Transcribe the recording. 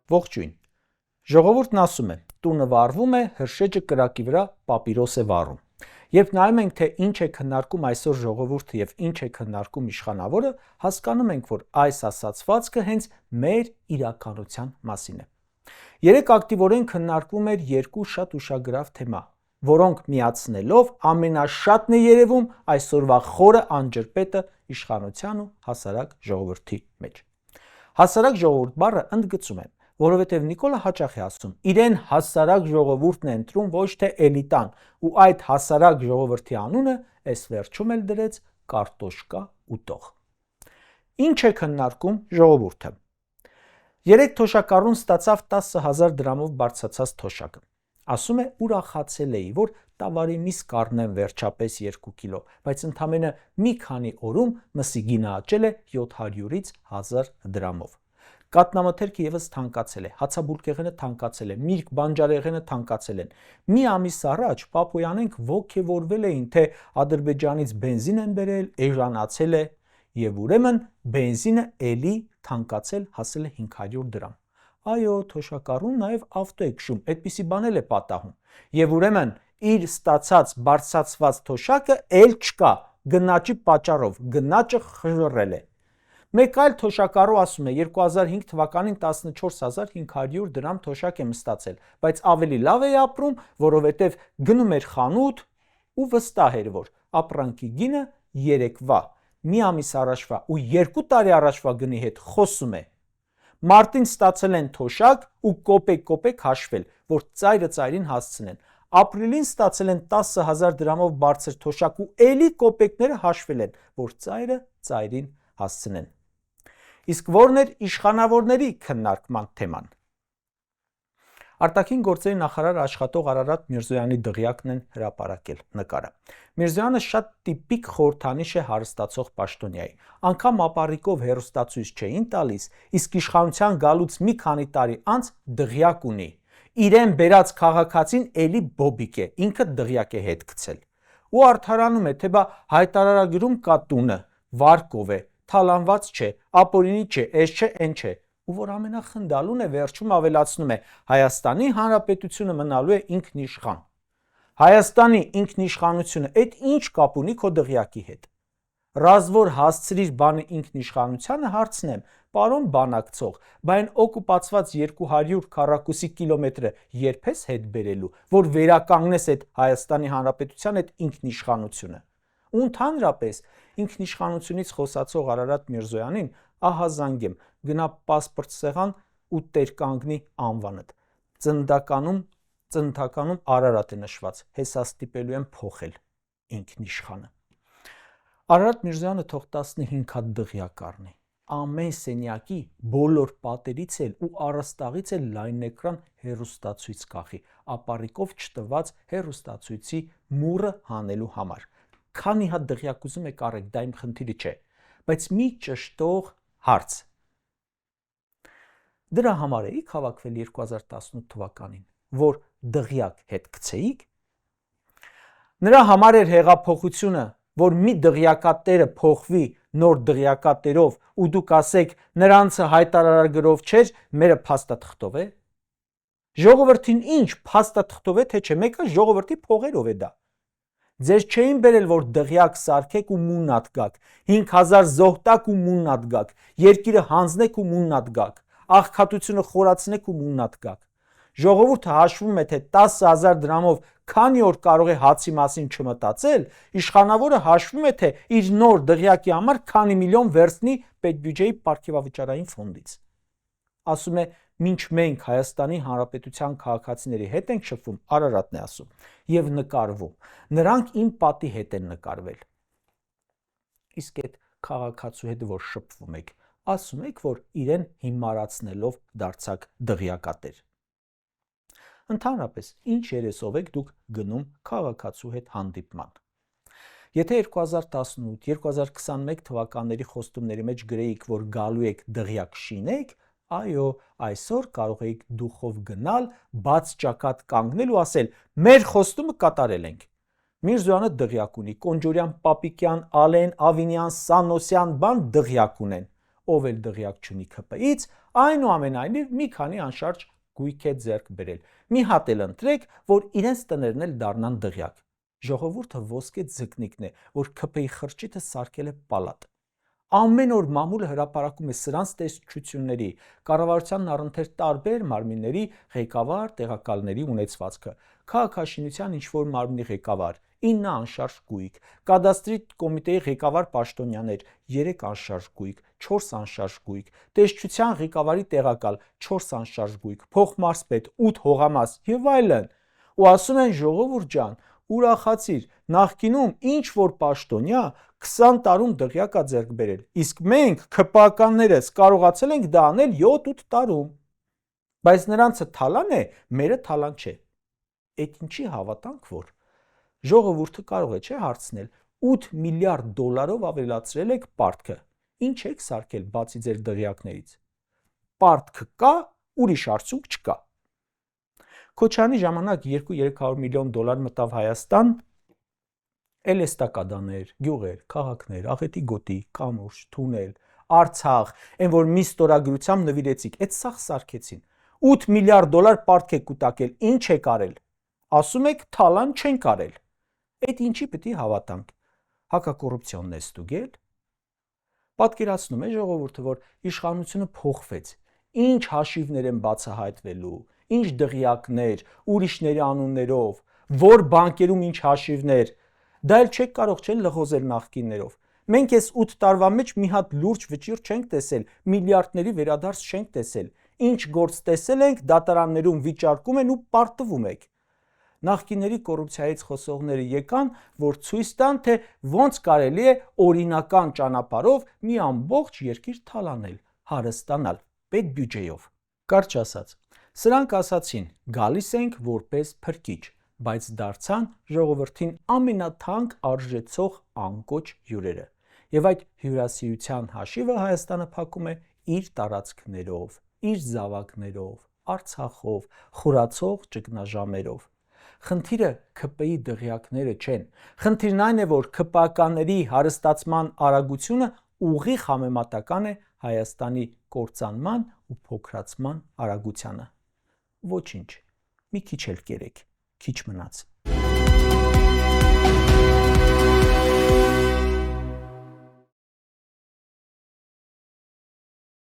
Ողջույն։ Ժողովուրդն ասում է, տունը վառվում է, հրշեջը կրակի վրա պապիրոս է վառում։ Երբ նայում ենք, թե ինչ է քննարկում այսօր ժողովուրդը եւ ինչ է քննարկում իշխանավորը, հասկանում ենք, որ այս ասացվածքը հենց մեր իրականության մասին է։ Երեք ակտիվորեն քննարկվում էր երկու շատ ուշագրավ թեմա, որոնք միացնելով ամենաշատն է երևում այսօրվա խորը անջրպետը իշխանության ու հասարակ ժողովրդի մեջ։ Հասարակ ժողովուրդ բառը ընդգծում եմ, որովհետև Նիկոլը հաճախ է ասում, իրեն հասարակ ժողովուրդն է ընտրում, ոչ թե էլիտան, ու այդ հասարակ ժողովրդի անունը այս վերջում էլ դրեց կարտոշկա ուտող։ Ինչ է քննարկում ժողովուրդը։ Երեք թոշակառուն ստացավ 10,000 դրամով բարձրացած թոշակը։ Ասում է, ուրախացել էի, որ տավարի միս կառնեմ վերջապես 2 կիլո, բայց ընդամենը մի քանի օրում մսի գինը աճել է 700-ից 1000 դրամով։ Կատնամթերքը եւս թանկացել է, հացաբուլկեղենը թանկացել է, միրգ բանջարեղենը թանկացել են։ Մի ամիս առաջ Պապոյանենք ոգևորվել էին, թե Ադրբեջանից բենզին են բերել, էժանացել է, եւ ուրեմն բենզինը էլի թանկացել, հասել է 500 դրամ։ Այո, թոշակառուն նաև ավտո է քշում, այդպիսի բան էլ է պատահում։ Եվ ուրեմն իր ստացած բարձրացված թոշակը էլ չկա, գնաճի պատճառով, գնաճը խժռել է։ Մեկ այլ թոշակառու ասում է 2005 թվականին 14500 դրամ թոշակ եմ ստացել, բայց ավելի լավ է ապրում, որովհետև գնում էր խանութ ու վստահ էր, որ ապրանքի գինը երեկվա, մի ամիս առաջվա ու 2 տարի առաջվա գնի հետ խոսում է։ Մարտին ստացել են թոշակ ու կոպեկ հաշվել, որ ծայրը ծայրին հասցնեն։ Ապրիլին ստացել են 10,000 դրամով բարձր թոշակ ու էլի կոպեկները հաշվել են, որ ծայրը ծայրին հասցնեն։ Իսկ որն էր իշխանավորների քննարկման թեման։ Արտաքին գործերի նախարար աշխատող Արարատ Միրզոյանի դղյակն են հրապարակել նկարը։ Միրզոյանը շատ տիպիկ խորհրդանիշ է հարստացող պաշտոնյայի։ Անգամ ապառիկով հեռուստացույց չէին տալիս, իսկ իշխանության գալուց մի քանի տարի անց դղյակ ունի։ Իրեն բերած քաղաքացին էլի բոբիկ է, ինքը դղյակ է հետ գցել։ Ու արդարանում է, թե բա հայտարարագրում կա տունը, վարկով է, թալանված չէ, ապօրինի չէ, էս չէ, այն չէ, ու որ ամենախնդալուն է վերջում ավելացնում է Հայաստանի Հանրապետությունը մնալու է ինքնիշխան։ Հայաստանի ինքնիշխանությունը այդ ինչ կապ ունի քո դղյակի հետ։ Ռազվոր հասցրիր բանը ինքնիշխանությանը հարցնեմ, պարոն բանակցող, բայն օկուպացված 200 քառակուսի կիլոմետրը երբ ես հետ բերելու, որ վերականգնես այդ Հայաստանի Հանրապետության այդ ինքնիշխանությունը։ Ու ընդհանրապես ինքնիշխանությունից խոսացող Արարատ Միրզոյանին ահազանգեմ, գնա պասպորտ սեղան ու տեր կանգնի անվանդ։ Ծննդականում Արարատ է նշված, հեսա ստիպելու եմ փոխել ինքնիշխանը։ Արարատ Միրզոյանը թող 15 հատ դղյակ առնի։ Ամեն սենյակի բոլոր պատերից էլ ու առաստաղից էլ լայն էկրան հեռուստացույց կախի, ապառիկով չտված հեռուստացույցի մուրը հանելու համար։ Քանի հատ դղյակ ուզում եք առեք, դա իմ խնդիրը չէ, բայց մի ճշտող հարց։ Դրա համար էի հավաքվել 2018 թվականին, որ դղյակ հետ գցեիք։ Նրա համար էր հեղափոխությունը, որ մի դղյակատերը փոխվի նոր դղյակատերով ու դուք ասեք նրանցը հայտարարագրով չէր, մերը փաստաթղթով է։ Ժողովրդին ինչ փաստաթղթով է, թե չէ, մեկը ժողովրդի փողերով է դա։ Ձեզ չէին բերել, որ դղյակ սարքեք ու մուննատ գաք, 5000 զոհտակ ու մուննատ գաք, երկիրը հանձնեք ու մուննատ գաք, աղքատությունը խորացնեք ու մուննատ գաք։ Ժողովուրդը հաշվում է, թե 10,000 դրամով քանի օր կարող է հացի մասին չմտածել, իշխանավորը հաշվում է, թե իր նոր դղյակի համար քանի միլիոն վերցնի պետբյուջեի պարգևավճարային ֆոնդից։ Ասում է, մինչ մենք Հայաստանի Հանրապետության քաղաքացիների հետ ենք շփվում, Արարատն է ասում, եւ նկարվում, նրանք իմ պատի հետ են նկարվել։ Իսկ այդ քաղաքացու հետ որ շփվում եք, ասում եք, որ իրեն հիմարացնելով դարձակ դղյակատեր։ Ընդհանրապես, ինչ երեսով եք դուք գնում քաղաքացու հետ հանդիպման։ Եթե 2018-2021 թվականների խոստումների մեջ գրեիք, որ գալու եք դղյակ շինեք, այո, այսօր կարող եք դուխով գնալ, բաց ճակատ կանգնել ու ասել, մեր խոստումը կատարել ենք։ Միրզոյանը դղյակ ունի, Կոնջորյան, Պապիկյան, Ալեն, Ավինյան, Սանոսյան, բան դղյակ ունեն։ ով էլ դղյակ չունի ՔՊ-ից, այնուամենայնիվ մի քանի անշարժ գույք է ձեռք բերել։ Մի հատ էլ ընտրեք, որ իրենց տներն էլ դառնան դղյակ։ Ժողովուրդը ոսկե ձկնիկն է, որ ՔՊ-ի խրճիթը սարքել է պալատ։ Ամեն օր մամուլը հրապարակում է սրանց տեսչությունների, կառավարությանն առընթեր տարբեր մարմինների ղեկավար տեղակալների ունեցվածքը, քաղաքաշինության ինչ-որ մարմնի ղեկավար, 9 անշարժ գույք, կադաստրի կոմիտեի ղեկավար պաշտոնյաներ, 3 անշարժ գույք, 4 անշարժ գույք, տեսչության ղեկավարի տեղակալ, 4 անշարժ գույք, փոխմարզպետ, 8 հողամաս եւ այլն։ Ու ասում են ժողովուրդ ջան, ուրախացիր, նախկինում ինչ որ պաշտոնյա 20 տարում դղյակ է ձեռք բերել, իսկ մենք ՔՊ-ականներս կարողացել ենք դա անել 7-8 տարում։ Բայց նրանցը թալան է, մերը թալան չէ։ Էդ ինչի հավատանք որ ժողովուրդը կարող է չէ հարցնել 8 միլիարդ դոլարով ավելացրել եք պարտքը։ Ինչ եք սարքել բացի ձեր դղյակներից։ Պարտքը կա, ուրիշ արդյունք չկա։ Քոչարյանի ժամանակ 2-300 միլիոն դոլար մտավ Հայաստան, էլ էստակադաներ, գյուղեր, քաղաքներ, Աղետի գոտի, Կամուրջ, Թունել, Արցախ, այն որ մի ստորագրությամբ նվիրեցիք, այդ սաղ սարքեցին։ 8 միլիարդ դոլար պարտք եք կուտակել, ինչ եք արել։ Ասում եք թալան չենք արել։ Այդ ինչի պետք է հավատանք։ Հակակոռուպցիոնն է ստուգել։ Պատկերացնում է ժողովուրդը, որ իշխանությունը փոխվեց։ Ինչ հաշիվներ են բացահայտվելու, ինչ դղյակներ, ուրիշների անուններով, որ բանկերում ինչ հաշիվներ, դա էլ չեք կարող չեն լղոզել նախկիններով։ Մենք այս 8 տարվա մեջ մի հատ լուրջ վճիռ չենք տեսել, միլիարդների վերադարձ չենք տեսել։ Ինչ գործ տեսել ենք, դատարաններում վիճարկում են ու պարտվում եք։ Նախկինների կոռուպցիայից խոսողները եկան, որ ցույց տան, թե ոնց կարելի է օրինական ճանապարհով մի ամբողջ երկիր թալանել, հարստանալ պետ բյուջեով։ Կարճ ասած, սրանք ասացին, գալիս ենք որպես փրկիչ, բայց դարձան ժողովրդին ամենաթանկ արժեցող անկոչ հյուրերը։ Եվ այդ հյուրասիրության հաշիվը Հայաստանը փակում է իր տարածքներով, իր զավակներով, Արցախով, խորացող ճգնաժամերով։ Խնդիրը ՔՊ-ի դղյակները չեն։ Խնդիրն այն է, որ ՔՊ-ականների հարստացման արագությունը ուղիղ համեմատական է Հայաստանի կործանման ու փոքրացման արագությանը։ Ոչինչ, մի քիչ էլ կերեք, քիչ մնաց։